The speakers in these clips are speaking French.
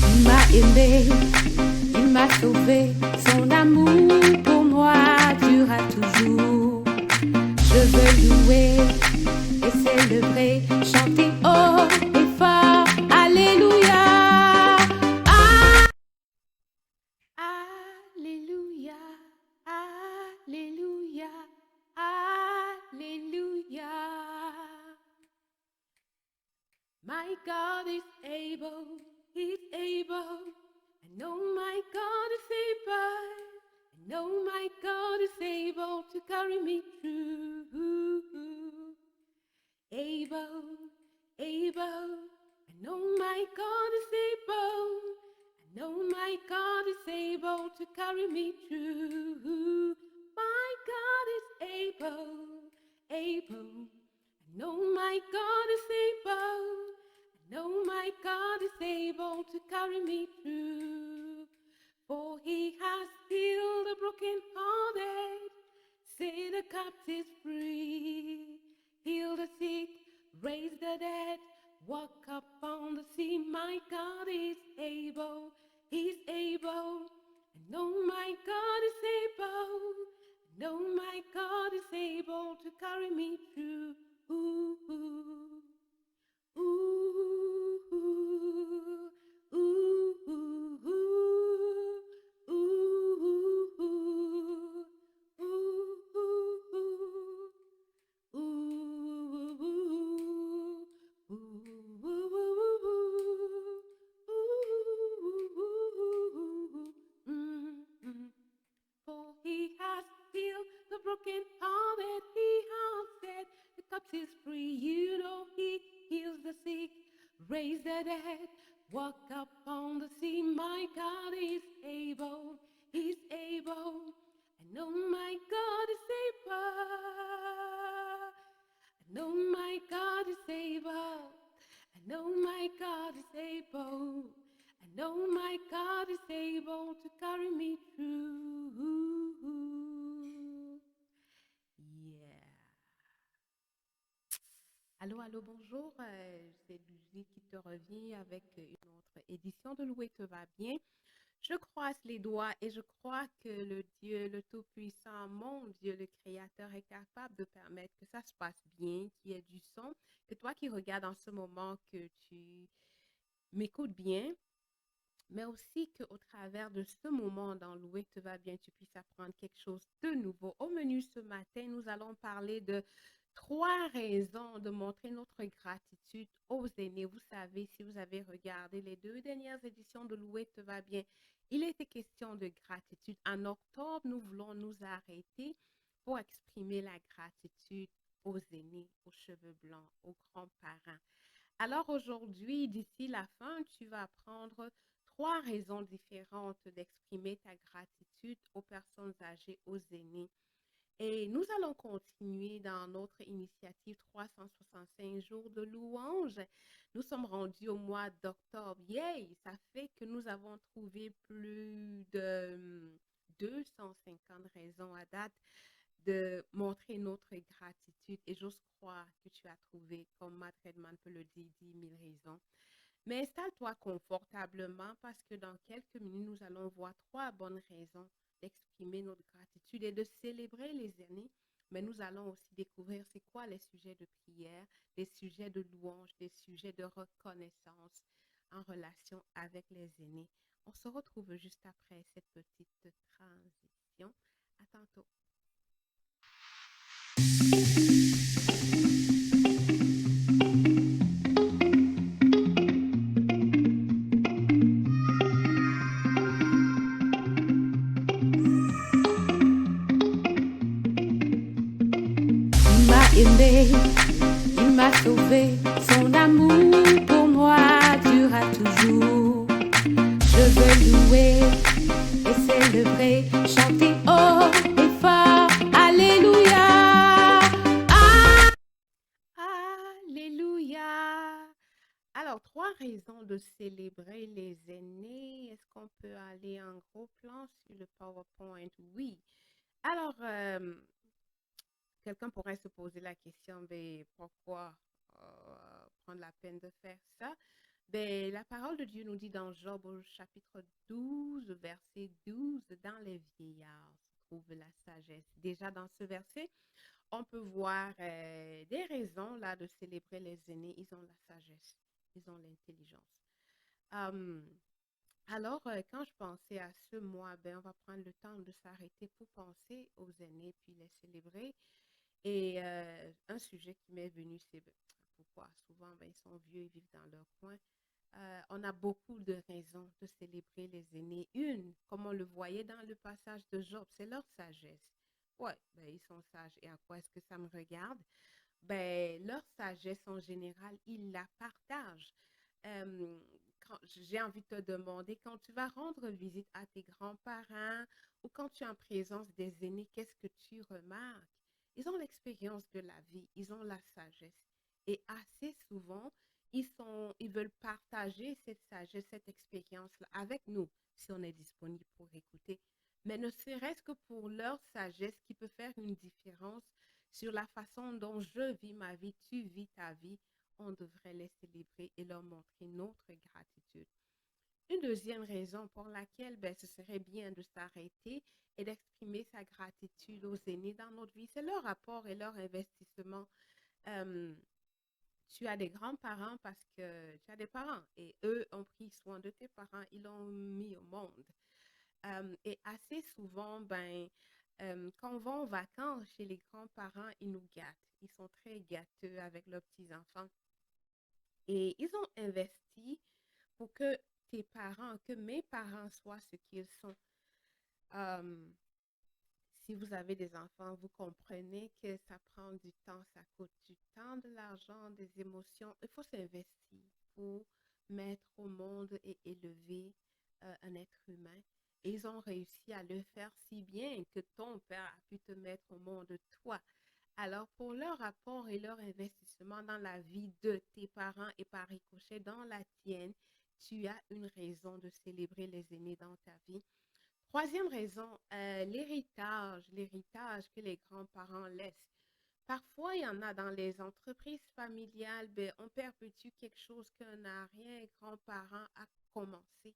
Il m'a aimé, il m'a sauvé, son amour pour moi durera toujours. Je veux louer et célébrer, chanter haut et fort, Alléluia. Alléluia, Alléluia, Alléluia. My God is able, He's able. I know my God is able. I know my God is able to carry me through. Able, able. I know my God is able. I know my God is able to carry me through. My God is able, able. I know my God is able. I know my God is able to carry me through. For He has healed the brokenhearted, set the captives free, healed the sick, raised the dead, walk upon the sea. My God is able, He's able. I know my God is able. I know my God is able to carry me through. Ooh, ooh. Ooh, ooh, ooh, ooh, ooh, ooh, For He has healed the brokenhearted, He has set the captives free. You know He heals the sick, raise the dead, walk upon the sea. My God is able, He's able. I know my God is able. I know my God is able. I know my God is able. I know my God is able to carry me through. Yeah. Allô, allô, bonjour. C'est Lucie qui te revient avec une autre édition de Louer te va bien. Je croise les doigts et je crois que le Dieu, le Tout-Puissant, mon Dieu, le Créateur, est capable de permettre que ça se passe bien, qu'il y ait du son, que toi qui regardes en ce moment, que tu m'écoutes bien, mais aussi qu'au travers de ce moment dans Louer te va bien, tu puisses apprendre quelque chose de nouveau. Au menu ce matin, nous allons parler de 3 raisons de montrer notre gratitude aux aînés. Vous savez, si vous avez regardé les 2 dernières éditions de Louer te va bien, il était question de gratitude. En octobre, nous voulons nous arrêter pour exprimer la gratitude aux aînés, aux cheveux blancs, aux grands-parents. Alors aujourd'hui, d'ici la fin, tu vas apprendre 3 raisons différentes d'exprimer ta gratitude aux personnes âgées, aux aînés. Et nous allons continuer dans notre initiative 365 jours de louange. Nous sommes rendus au mois d'octobre. Yay! Ça fait que nous avons trouvé plus de 250 raisons à date de montrer notre gratitude. Et j'ose croire que tu as trouvé, comme Matt Redman peut le dire, 10 000 raisons. Mais installe-toi confortablement parce que dans quelques minutes, nous allons voir 3 bonnes raisons d'exprimer notre gratitude et de célébrer les aînés. Mais nous allons aussi découvrir c'est quoi les sujets de prière, les sujets de louange, des sujets de reconnaissance en relation avec les aînés. On se retrouve juste après cette petite transition. À tantôt. Il m'a aimé, il m'a sauvé, son amour pour moi durera toujours. Je veux louer et célébrer, chanter haut et fort, Alléluia. Alléluia. Alors, 3 raison de célébrer les aînés. Est-ce qu'on peut aller en gros plan sur le PowerPoint? Oui. Alors, quelqu'un pourrait se poser la question, ben, pourquoi prendre la peine de faire ça? Ben, la parole de Dieu nous dit dans Job au chapitre 12, verset 12, dans les vieillards se trouve la sagesse. Déjà dans ce verset, on peut voir des raisons là de célébrer les aînés. Ils ont la sagesse, ils ont l'intelligence. Euh, quand je pensais à ce mois, ben, on va prendre le temps de s'arrêter pour penser aux aînés puis les célébrer. Et un sujet qui m'est venu, c'est ben, pourquoi souvent ben, ils sont vieux et vivent dans leur coin. On a beaucoup de raisons de célébrer les aînés. Une, comme on le voyait dans le passage de Job, c'est leur sagesse. Ouais, ben, ils sont sages. Et à quoi est-ce que ça me regarde? Ben, leur sagesse en général, ils la partagent. Euh, J'ai envie de te demander, quand tu vas rendre visite à tes grands-parents ou quand tu es en présence des aînés, qu'est-ce que tu remarques? Ils ont l'expérience de la vie, ils ont la sagesse. Et assez souvent, ils veulent partager cette sagesse, cette expérience-là avec nous, si on est disponible pour écouter. Mais ne serait-ce que pour leur sagesse qui peut faire une différence sur la façon dont je vis ma vie, tu vis ta vie, on devrait les célébrer et leur montrer notre gratitude. Une deuxième raison pour laquelle ben, ce serait bien de s'arrêter et d'exprimer sa gratitude aux aînés dans notre vie, c'est leur apport et leur investissement. Euh, Tu as des grands-parents parce que tu as des parents et eux ont pris soin de tes parents, ils l'ont mis au monde. Et assez souvent, ben, quand on va en vacances chez les grands-parents, ils nous gâtent. Ils sont très gâteux avec leurs petits-enfants. Et ils ont investi pour que tes parents, que mes parents soient ce qu'ils sont. Euh, Si vous avez des enfants, vous comprenez que ça prend du temps, ça coûte du temps, de l'argent, des émotions. Il faut s'investir pour mettre au monde et élever un être humain. Et ils ont réussi à le faire si bien que ton père a pu te mettre au monde, toi. Alors, pour leur apport et leur investissement dans la vie de tes parents et par ricochet dans la tienne, tu as une raison de célébrer les aînés dans ta vie. Troisième raison, l'héritage que les grands-parents laissent. Parfois, il y en a dans les entreprises familiales, ben, on perpétue quelque chose qu'un arrière-grand-parent a commencé.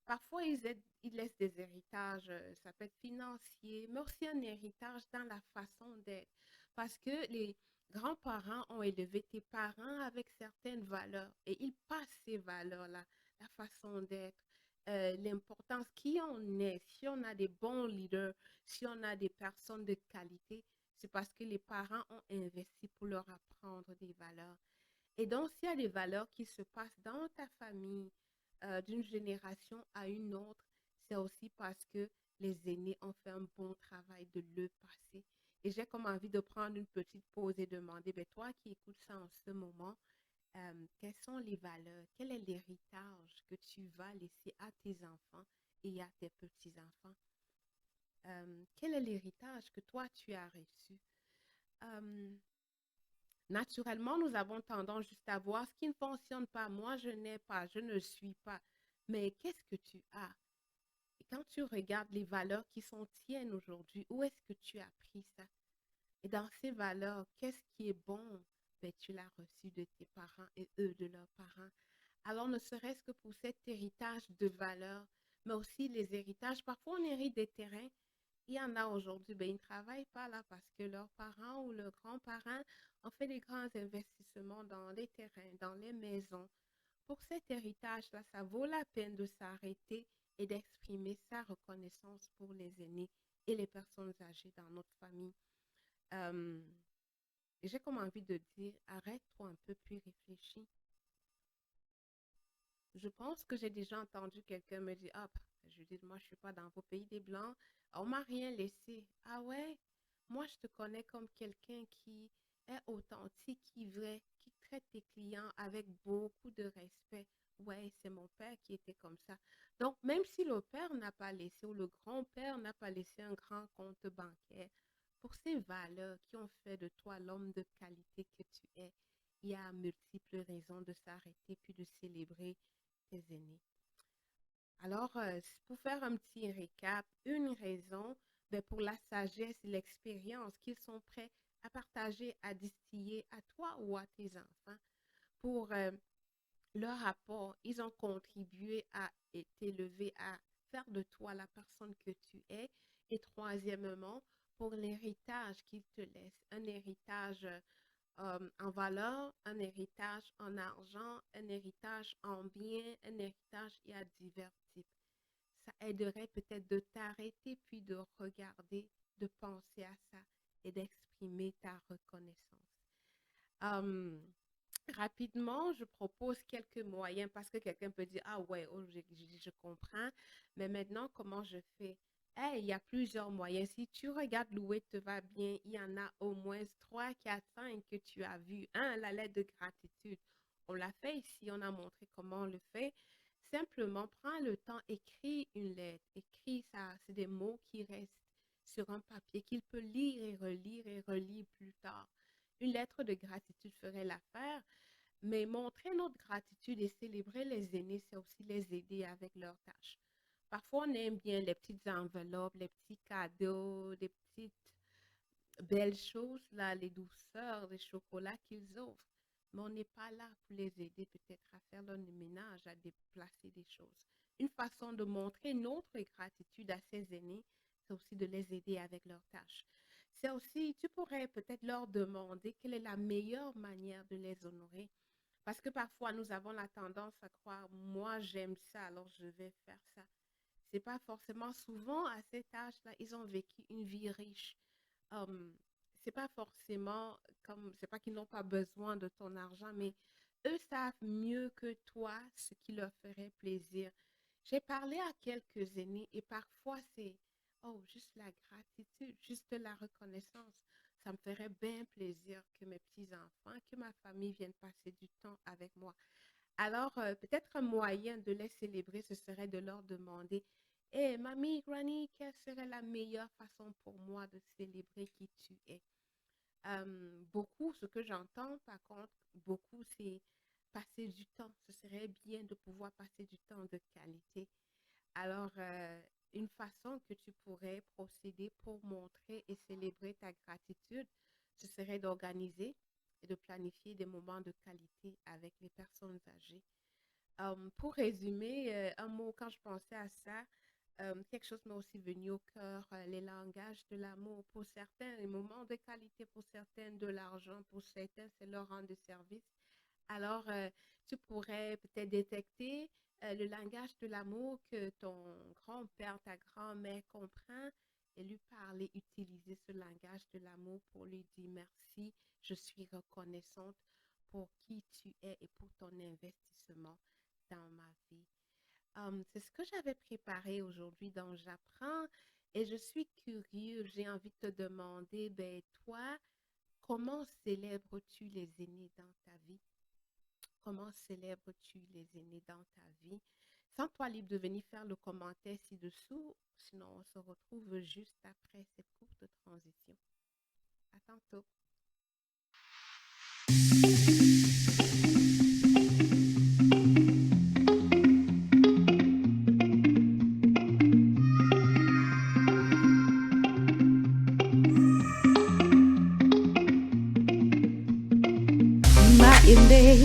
Parfois, ils laissent des héritages, ça peut être financier, mais aussi un héritage dans la façon d'être. Parce que les grands-parents ont élevé tes parents avec certaines valeurs et ils passent ces valeurs-là, la façon d'être, l'importance qui en est. Si on a des bons leaders, si on a des personnes de qualité, c'est parce que les parents ont investi pour leur apprendre des valeurs. Et donc, s'il y a des valeurs qui se passent dans ta famille, d'une génération à une autre, c'est aussi parce que les aînés ont fait un bon travail de le passer. Et j'ai comme envie de prendre une petite pause et demander, ben, toi qui écoutes ça en ce moment, quelles sont les valeurs, quel est l'héritage que tu vas laisser à tes enfants et à tes petits-enfants? Quel est l'héritage que toi tu as reçu? Euh, Naturellement, nous avons tendance juste à voir ce qui ne fonctionne pas. Moi, je n'ai pas, je ne suis pas. Mais qu'est-ce que tu as? Et quand tu regardes les valeurs qui sont tiennes aujourd'hui, où est-ce que tu as pris ça? Et dans ces valeurs, qu'est-ce qui est bon? Ben, tu l'as reçu de tes parents et eux de leurs parents. Alors, ne serait-ce que pour cet héritage de valeurs, mais aussi les héritages, parfois on hérite des terrains. Il y en a aujourd'hui, ben, ils ne travaillent pas là parce que leurs parents ou leurs grands-parents ont fait des grands investissements dans les terrains, dans les maisons. Pour cet héritage-là, ça vaut la peine de s'arrêter et d'exprimer sa reconnaissance pour les aînés et les personnes âgées dans notre famille. Euh, j'ai comme envie de dire, arrête-toi un peu puis réfléchis. Je pense que j'ai déjà entendu quelqu'un me dire, ah, Judith, moi, je suis pas dans vos pays des Blancs. On m'a rien laissé. Ah ouais? Moi, je te connais comme quelqu'un qui est authentique, qui vrai, qui traite tes clients avec beaucoup de respect. Ouais, c'est mon père qui était comme ça. Donc, même si le père n'a pas laissé ou le grand-père n'a pas laissé un grand compte bancaire, pour ces valeurs qui ont fait de toi l'homme de qualité que tu es, il y a multiples multiples raisons de s'arrêter puis de célébrer tes aînés. Alors, pour faire un petit récap, une raison pour la sagesse et l'expérience qu'ils sont prêts à partager, à distiller à toi ou à tes enfants. Pour leur apport, ils ont contribué à t'élever, à faire de toi la personne que tu es. Et troisièmement, pour l'héritage qu'ils te laissent, un héritage en valeur, un héritage en argent, un héritage en biens, un héritage et à divers types. Ça aiderait peut-être de t'arrêter puis de regarder, de penser à ça et d'exprimer ta reconnaissance. Euh, Rapidement, je propose quelques moyens parce que quelqu'un peut dire, ah ouais, oh, je comprends, mais maintenant, comment je fais? Hey, il y a plusieurs moyens. Si tu regardes Louer te va bien, il y en a au moins 3, 4, 5 que tu as vu. Un, la lettre de gratitude. On l'a fait ici, on a montré comment on le fait. Simplement, prends le temps, écris une lettre. Écris ça, c'est des mots qui restent sur un papier qu'il peut lire et relire plus tard. Une lettre de gratitude ferait l'affaire. Mais montrer notre gratitude et célébrer les aînés, c'est aussi les aider avec leurs tâches. Parfois, on aime bien les petites enveloppes, les petits cadeaux, les petites belles choses, là, les douceurs, les chocolats qu'ils offrent. Mais on n'est pas là pour les aider peut-être à faire leur ménage, à déplacer des choses. Une façon de montrer notre gratitude à ces aînés, c'est aussi de les aider avec leurs tâches. C'est aussi, tu pourrais peut-être leur demander quelle est la meilleure manière de les honorer. Parce que parfois, nous avons la tendance à croire, moi, j'aime ça, alors je vais faire ça. C'est pas forcément souvent à cet âge-là, ils ont vécu une vie riche. Um, c'est pas forcément comme, c'est pas qu'ils n'ont pas besoin de ton argent, mais eux savent mieux que toi ce qui leur ferait plaisir. J'ai parlé à quelques aînés et parfois c'est, oh, juste la gratitude, juste la reconnaissance. Ça me ferait bien plaisir que mes petits-enfants, que ma famille vienne passer du temps avec moi. Alors, peut-être un moyen de les célébrer, ce serait de leur demander, hé, mamie, granny, quelle serait la meilleure façon pour moi de célébrer qui tu es? Beaucoup, ce que j'entends, par contre, beaucoup, c'est passer du temps. Ce serait bien de pouvoir passer du temps de qualité. Alors, une façon que tu pourrais procéder pour montrer et célébrer ta gratitude, ce serait d'organiser et de planifier des moments de qualité avec les personnes âgées. Pour résumer, un mot, quand je pensais à ça, quelque chose m'a aussi venu au cœur, les langages de l'amour. Pour certains, les moments de qualité, pour certains, de l'argent, pour certains, c'est leur rendre service. Alors, tu pourrais peut-être détecter le langage de l'amour que ton grand-père, ta grand-mère comprend et lui parler, utiliser ce langage de l'amour pour lui dire merci, je suis reconnaissante pour qui tu es et pour ton investissement dans ma vie. C'est ce que j'avais préparé aujourd'hui, donc j'apprends et je suis curieux. J'ai envie de te demander, ben toi, comment célèbres-tu les aînés dans ta vie? Comment célèbres-tu les aînés dans ta vie? Sens-toi libre de venir faire le commentaire ci-dessous, sinon on se retrouve juste après cette courte transition. À tantôt. Il m'a aimé,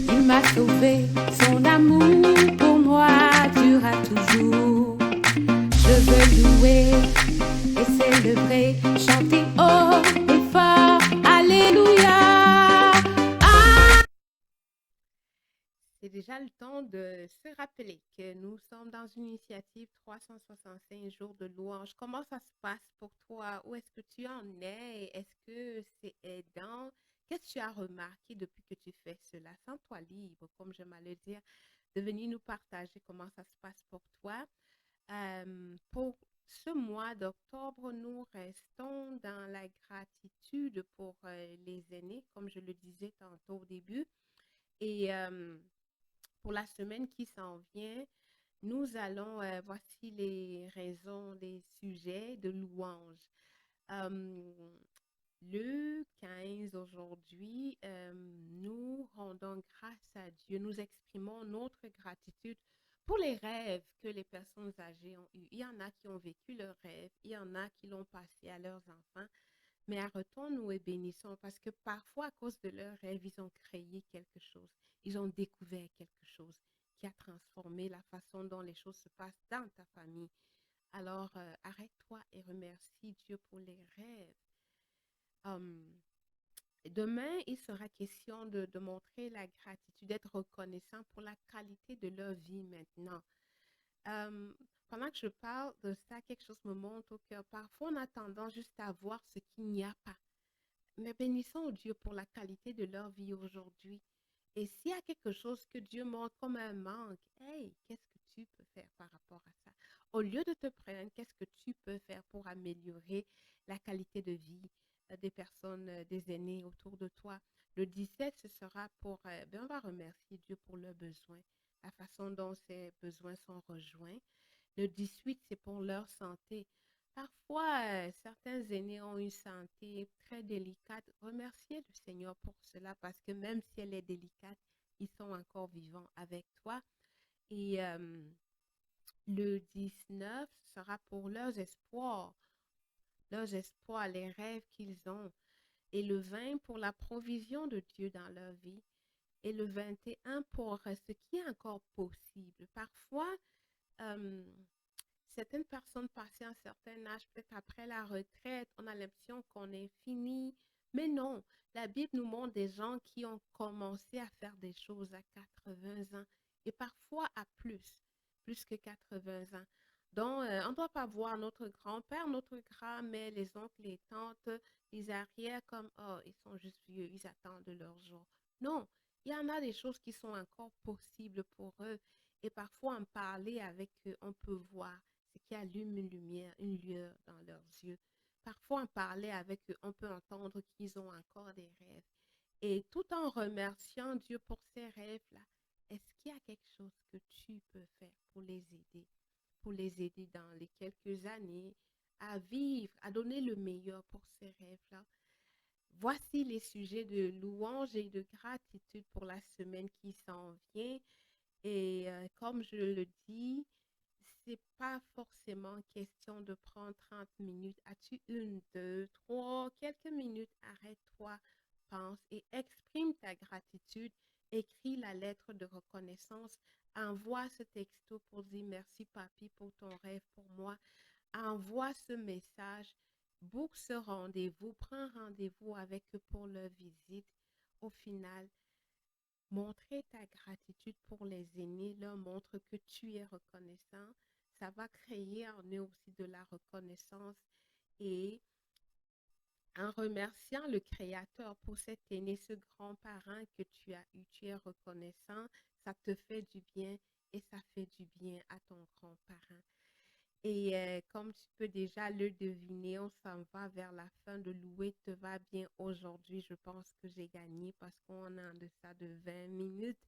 il m'a sauvé, son amour pour moi durera toujours. Je veux louer et célébrer, chanter haut et fort, Alléluia. C'est déjà le temps de se rappeler que nous sommes dans une initiative 365 jours de louange. Comment ça se passe pour toi? Où est-ce que tu en es? Est-ce que c'est aidant? Qu'est-ce que tu as remarqué depuis que tu fais cela? Sens-toi libre, comme j'aime à le dire, de venir nous partager comment ça se passe pour toi. Pour ce mois d'octobre, nous restons dans la gratitude pour les aînés, comme je le disais tantôt au début. Et pour la semaine qui s'en vient, nous allons, voici les raisons, les sujets de louange. Euh, Le 15 aujourd'hui, nous rendons grâce à Dieu, nous exprimons notre gratitude pour les rêves que les personnes âgées ont eus. Il y en a qui ont vécu leurs rêves, il y en a qui l'ont passé à leurs enfants, mais arrêtons-nous et bénissons parce que parfois, à cause de leurs rêves, ils ont créé quelque chose, ils ont découvert quelque chose qui a transformé la façon dont les choses se passent dans ta famille. Alors, arrête-toi et remercie Dieu pour les rêves. Hum, Demain, il sera question de montrer la gratitude, d'être reconnaissant pour la qualité de leur vie maintenant. Euh, Pendant que je parle de ça, quelque chose me monte au cœur. Parfois, on a tendance juste à voir ce qu'il n'y a pas. Mais bénissons Dieu pour la qualité de leur vie aujourd'hui. Et s'il y a quelque chose que Dieu montre comme un manque, hey, qu'est-ce que tu peux faire par rapport à ça? Au lieu de te prendre, qu'est-ce que tu peux faire pour améliorer la qualité de vie des personnes, des aînés autour de toi? Le 17, ce sera pour, on va remercier Dieu pour leurs besoins, la façon dont ces besoins sont rejoints. Le 18, c'est pour leur santé. Parfois, certains aînés ont une santé très délicate. Remerciez le Seigneur pour cela parce que même si elle est délicate, ils sont encore vivants avec toi. Et le 19 sera pour leurs espoirs, les rêves qu'ils ont. Et le 20 pour la provision de Dieu dans leur vie. Et le 21 pour ce qui est encore possible. Parfois, euh, certaines personnes passées un certain âge, peut-être après la retraite, on a l'impression qu'on est fini. Mais non, la Bible nous montre des gens qui ont commencé à faire des choses à 80 ans et parfois à plus que 80 ans. Donc, on ne doit pas voir notre grand-père, notre grand-mère, les oncles, les tantes, les arrières comme, oh, ils sont juste vieux, ils attendent leur jour. Non, il y en a des choses qui sont encore possibles pour eux. Et parfois, en parler avec eux, on peut voir ce qui allume une lumière, une lueur dans leurs yeux. Parfois, en parler avec eux, on peut entendre qu'ils ont encore des rêves. Et tout en remerciant Dieu pour ces rêves-là, est-ce qu'il y a quelque chose que tu peux faire pour les aider dans les quelques années à vivre, à donner le meilleur pour ces rêves-là? Voici les sujets de louange et de gratitude pour la semaine qui s'en vient. Et comme je le dis, c'est pas forcément question de prendre 30 minutes. As-tu une, deux, trois, quelques minutes? Arrête-toi, pense et exprime ta gratitude. Écris la lettre de reconnaissance. Envoie ce texto pour dire merci, papy, pour ton rêve pour moi. Envoie ce message. Book ce rendez-vous. Prends rendez-vous avec eux pour leur visite. Au final, montrer ta gratitude pour les aînés leur montre que tu es reconnaissant. Ça va créer en eux aussi de la reconnaissance et en remerciant le Créateur pour cet aîné, ce grand-parent que tu as eu, tu es reconnaissant, ça te fait du bien et ça fait du bien à ton grand-parent. Et comme tu peux déjà le deviner, on s'en va vers la fin de Louer te va bien aujourd'hui. Je pense que j'ai gagné parce qu'on a en deçà de 20 minutes.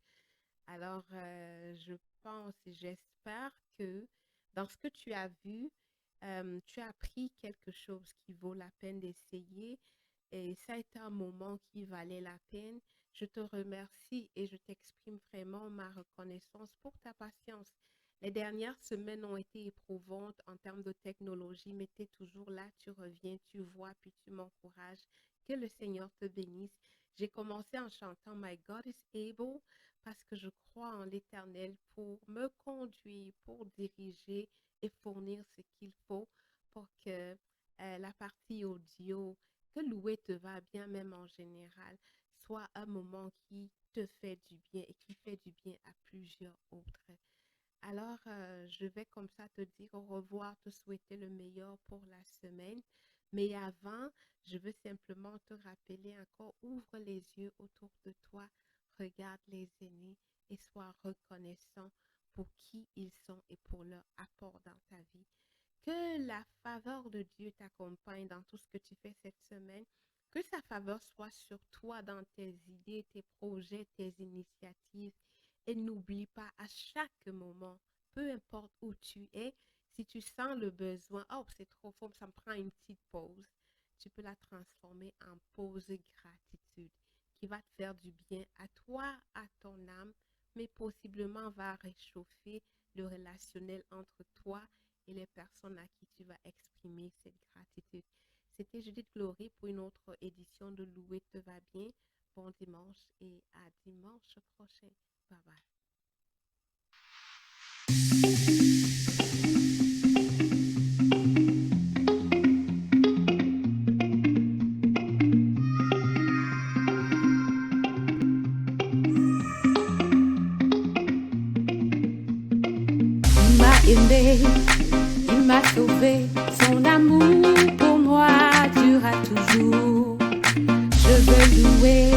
Alors, je pense et j'espère que dans ce que tu as vu, tu as appris quelque chose qui vaut la peine d'essayer et ça a été un moment qui valait la peine. Je te remercie et je t'exprime vraiment ma reconnaissance pour ta patience. Les dernières semaines ont été éprouvantes en termes de technologie, mais tu es toujours là, tu reviens, tu vois, puis tu m'encourages. Que le Seigneur te bénisse. J'ai commencé en chantant My God is able parce que je crois en l'Éternel pour me conduire, pour diriger et fournir ce qu'il faut pour que la partie audio, que louer te va bien même en général, soit un moment qui te fait du bien et qui fait du bien à plusieurs autres. Alors, je vais comme ça te dire au revoir, te souhaiter le meilleur pour la semaine. Mais avant, je veux simplement te rappeler encore, ouvre les yeux autour de toi, regarde les aînés et sois reconnaissant pour qui ils sont et pour leur apport dans ta vie. Que la faveur de Dieu t'accompagne dans tout ce que tu fais cette semaine. Que sa faveur soit sur toi dans tes idées, tes projets, tes initiatives. Et n'oublie pas à chaque moment, peu importe où tu es, si tu sens le besoin, oh, c'est trop fort, ça me prend une petite pause. tu peux la transformer en pause gratitude qui va te faire du bien à toi, à ton âme, mais possiblement va réchauffer le relationnel entre toi et les personnes à qui tu vas exprimer cette gratitude. C'était Judith Glory pour une autre édition de Louer te va bien. Bon dimanche et à dimanche prochain. Bye bye. Il m'a aimé, il m'a sauvé, son amour pour moi durera toujours. Je veux louer